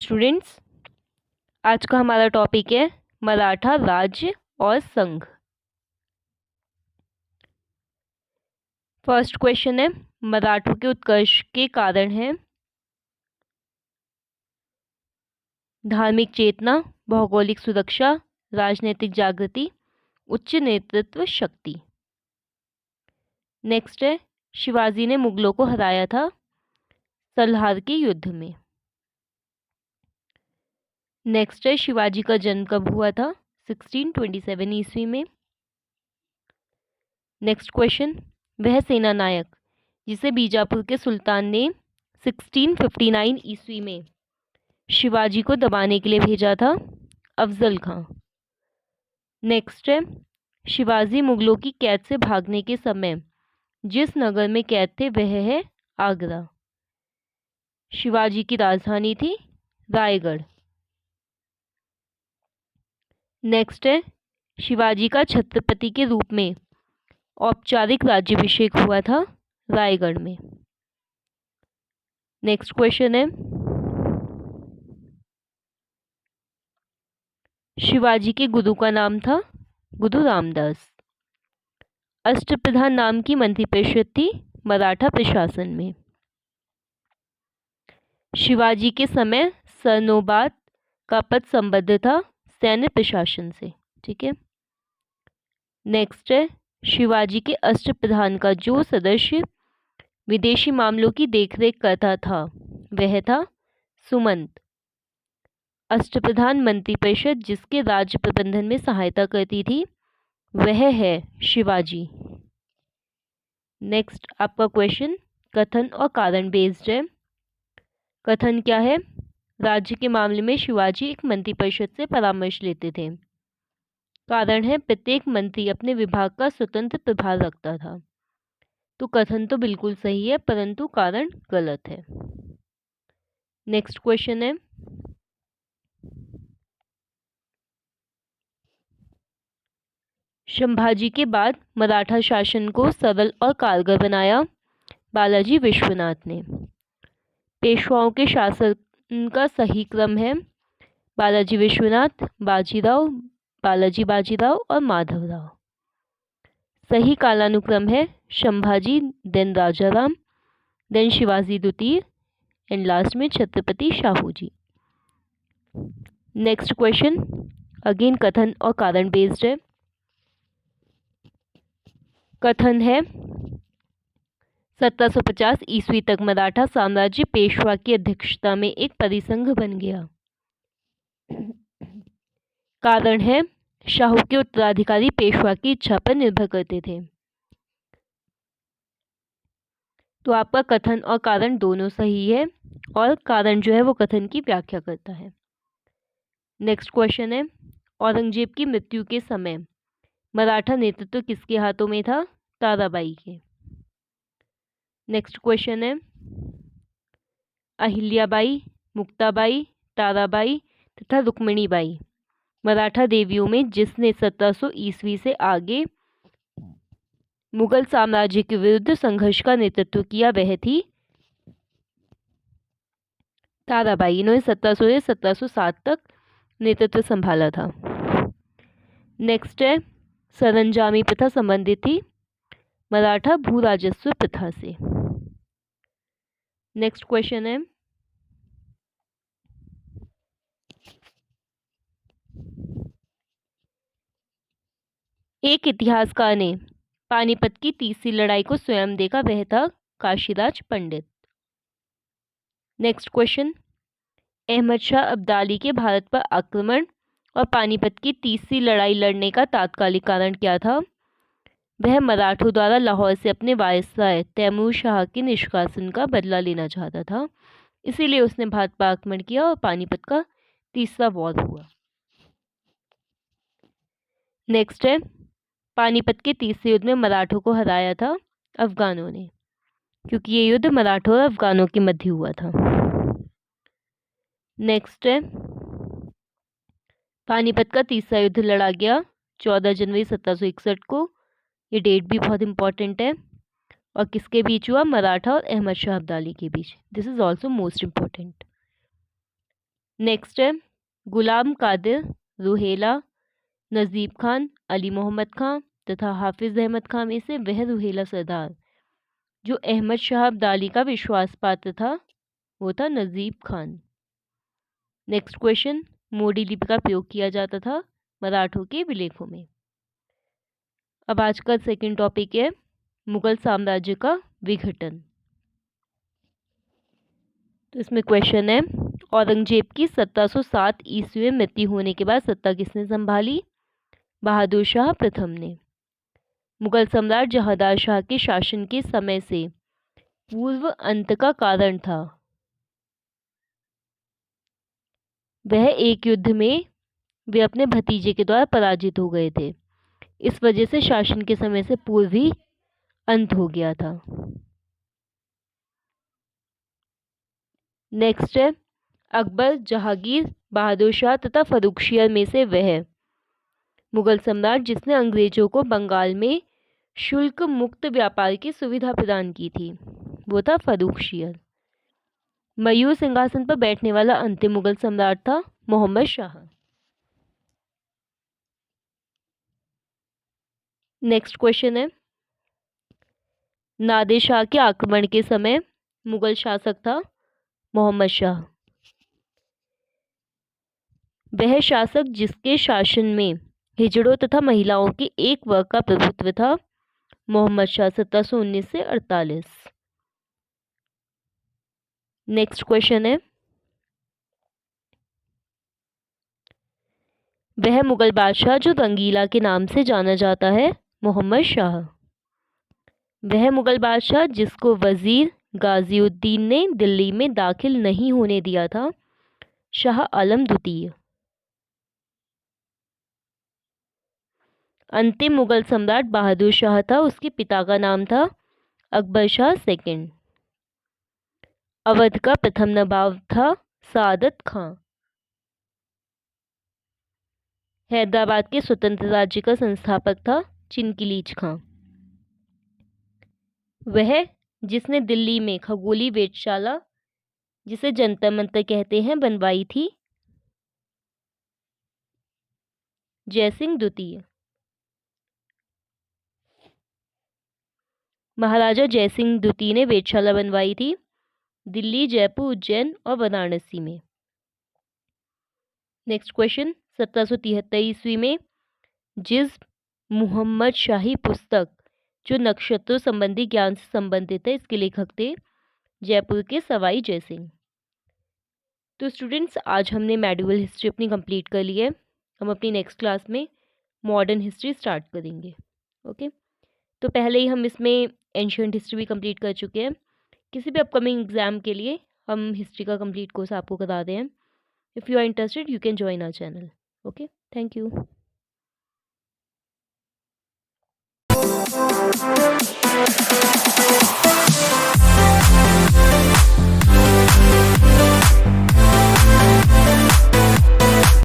Students, आज का हमारा टॉपिक है मराठा राज्य और संघ। फर्स्ट क्वेश्चन है, मराठों के उत्कर्ष के कारण है धार्मिक चेतना, भौगोलिक सुरक्षा, राजनीतिक जागृति, उच्च नेतृत्व शक्ति। नेक्स्ट है, शिवाजी ने मुगलों को हराया था सलहार के युद्ध में। नेक्स्ट है, शिवाजी का जन्म कब हुआ था? 1627 ईस्वी में। नेक्स्ट क्वेश्चन, वह सेना नायक जिसे बीजापुर के सुल्तान ने 1659 ईस्वी में शिवाजी को दबाने के लिए भेजा था? अफजल खां। नेक्स्ट है, शिवाजी मुगलों की कैद से भागने के समय जिस नगर में कैद थे वह है आगरा। शिवाजी की राजधानी थी रायगढ़। नेक्स्ट है, शिवाजी का छत्रपति के रूप में औपचारिक राज्याभिषेक हुआ था रायगढ़ में। नेक्स्ट क्वेश्चन है, शिवाजी के गुरु का नाम था गुरु रामदास। अष्टप्रधान नाम की मंत्रिपरिषद थी मराठा प्रशासन में। शिवाजी के समय सरनोबत का पद संबद्ध था सैन्य प्रशासन से। ठीक है। नेक्स्ट है, शिवाजी के अष्टप्रधान का जो सदस्य विदेशी मामलों की देखरेख करता था वह था सुमंत। अष्टप्रधान मंत्रिपरिषद जिसके राज्य प्रबंधन में सहायता करती थी वह है शिवाजी। नेक्स्ट आपका क्वेश्चन कथन और कारण बेस्ड है। कथन क्या है? राज्य के मामले में शिवाजी एक मंत्रिपरिषद से परामर्श लेते थे। कारण है प्रत्येक मंत्री अपने विभाग का स्वतंत्र प्रभार रखता था। तो कथन तो बिल्कुल सही है परंतु कारण गलत है। नेक्स्ट क्वेश्चन है, संभाजी के बाद मराठा शासन को सरल और कारगर बनाया बालाजी विश्वनाथ ने। पेशवाओं के शासन का सही क्रम है बालाजी विश्वनाथ, बाजीराव, बालाजी बाजीराव और माधवराव। सही कालानुक्रम है संभाजी, देन राजाराम, देन शिवाजी द्वितीय एंड लास्ट में Chhatrapati Shahu ji. Next question again कथन और कारण बेस्ड है। कथन है 1750 ईस्वी तक मराठा साम्राज्य पेशवा की अध्यक्षता में एक परिसंघ बन गया। कारण है शाहू के उत्तराधिकारी पेशवा की इच्छा पर निर्भर करते थे। तो आपका कथन और कारण दोनों सही है और कारण जो है वो कथन की व्याख्या करता है। नेक्स्ट क्वेश्चन है, औरंगजेब की मृत्यु के समय मराठा नेतृत्व किसके हाथों में था? ताराबाई के। नेक्स्ट क्वेश्चन है, अहिल्याबाई, मुक्ताबाई, ताराबाई तथा रुक्मिणीबाई मराठा देवियों में जिसने 1700 ईस्वी से आगे मुगल साम्राज्य के विरुद्ध संघर्ष का नेतृत्व किया वह थी ताराबाई। इन्होंने 1700 से 1707 तक नेतृत्व संभाला था। नेक्स्ट है, सरंजामी प्रथा संबंधित थी मराठा भू राजस्व प्रथा से। नेक्स्ट क्वेश्चन है, एक इतिहासकार ने पानीपत की तीसरी लड़ाई को स्वयं देखा वह था काशीराज पंडित। नेक्स्ट क्वेश्चन, अहमद शाह अब्दाली के भारत पर आक्रमण और पानीपत की तीसरी लड़ाई लड़ने का तात्कालिक कारण क्या था? वह मराठों द्वारा लाहौर से अपने वायसराय तैमूर शाह के निष्कासन का बदला लेना चाहता था, इसीलिए उसने भारत पर आक्रमण किया और पानीपत का तीसरा वॉर हुआ। नेक्स्ट है, पानीपत के तीसरे युद्ध में मराठों को हराया था अफगानों ने, क्योंकि ये युद्ध मराठों और अफगानों के मध्य हुआ था। नेक्स्ट है, पानीपत का तीसरा युद्ध लड़ा गया 14 जनवरी 1761 को। ये डेट भी बहुत इंपॉर्टेंट है। और किसके बीच हुआ? मराठा और अहमद शाह अब्दाली के बीच। This is also most important. Next है गुलाम कादिर, रुहेला, नजीब खान, अली मोहम्मद खां तथा हाफिज अहमद खां में से वह रुहेला सरदार जो अहमद शाह अब्दाली का विश्वास पात्र था वो था नजीब खान। नेक्स्ट क्वेश्चन, मोडी लिपि का प्रयोग किया जाता था मराठों के विलेखों में। अब आज का सेकंड टॉपिक है मुगल साम्राज्य का विघटन। तो इसमें क्वेश्चन है औरंगजेब की 1707 ईस्वी में मृत्यु होने के बाद सत्ता किसने संभाली? बहादुर शाह प्रथम ने। मुगल सम्राट जहांदार शाह के शासन के समय से पूर्व अंत का कारण था वह एक युद्ध में वे अपने भतीजे के द्वारा पराजित हो गए थे। इस वजह से शासन के समय से पूर्व ही अंत हो गया था। नेक्स्ट है अकबर, जहांगीर, बहादुर शाह तथा फर्रुखशियर में से वह मुगल सम्राट जिसने अंग्रेजों को बंगाल में शुल्क मुक्त व्यापार की सुविधा प्रदान की थी वो था फर्रुखशियर। मयूर सिंहासन पर बैठने वाला अंतिम मुगल सम्राट था मोहम्मद शाह। नेक्स्ट क्वेश्चन है नादिर शाह के आक्रमण के समय मुगल शासक था मोहम्मद शाह। वह शासक जिसके शासन में हिजड़ों तथा महिलाओं के एक वर्ग का प्रभुत्व था मोहम्मद शाह 1719 से 48। नेक्स्ट क्वेश्चन है वह मुगल बादशाह जो रंगीला के नाम से जाना जाता है मोहम्मद शाह। वह मुगल बादशाह जिसको वजीर गाजिउद्दीन ने दिल्ली में दाखिल नहीं होने दिया था शाह आलम द्वितीय। अंतिम मुगल सम्राट बहादुर शाह था, उसके पिता का नाम था अकबर शाह सेकंड। अवध का प्रथम नवाब था सादत खां। हैदराबाद के स्वतंत्र राज्य का संस्थापक था चिनकिलीच खां। वह जिसने दिल्ली में खगोलीय वेधशाला जिसे जंतर मंतर कहते हैं बनवाई थी जयसिंह द्वितीय। महाराजा जयसिंह द्वितीय ने वेधशाला बनवाई थी दिल्ली, जयपुर, उज्जैन और वाराणसी में। नेक्स्ट क्वेश्चन 1773 ईस्वी में जिस मुहम्मद शाही पुस्तक जो नक्षत्रों संबंधी ज्ञान से संबंधित है इसके लेखक थे जयपुर के सवाई जयसिंह। तो स्टूडेंट्स आज हमने मेडिवल हिस्ट्री अपनी कंप्लीट कर ली है। हम अपनी नेक्स्ट क्लास में मॉडर्न हिस्ट्री स्टार्ट करेंगे। ओके, तो पहले ही हम इसमें एंशिएंट हिस्ट्री भी कंप्लीट कर चुके हैं। किसी भी अपकमिंग एग्जाम के लिए हम हिस्ट्री का कंप्लीट कोर्स आपको करा दें। If you are interested you can join our channel. Okay, thank you.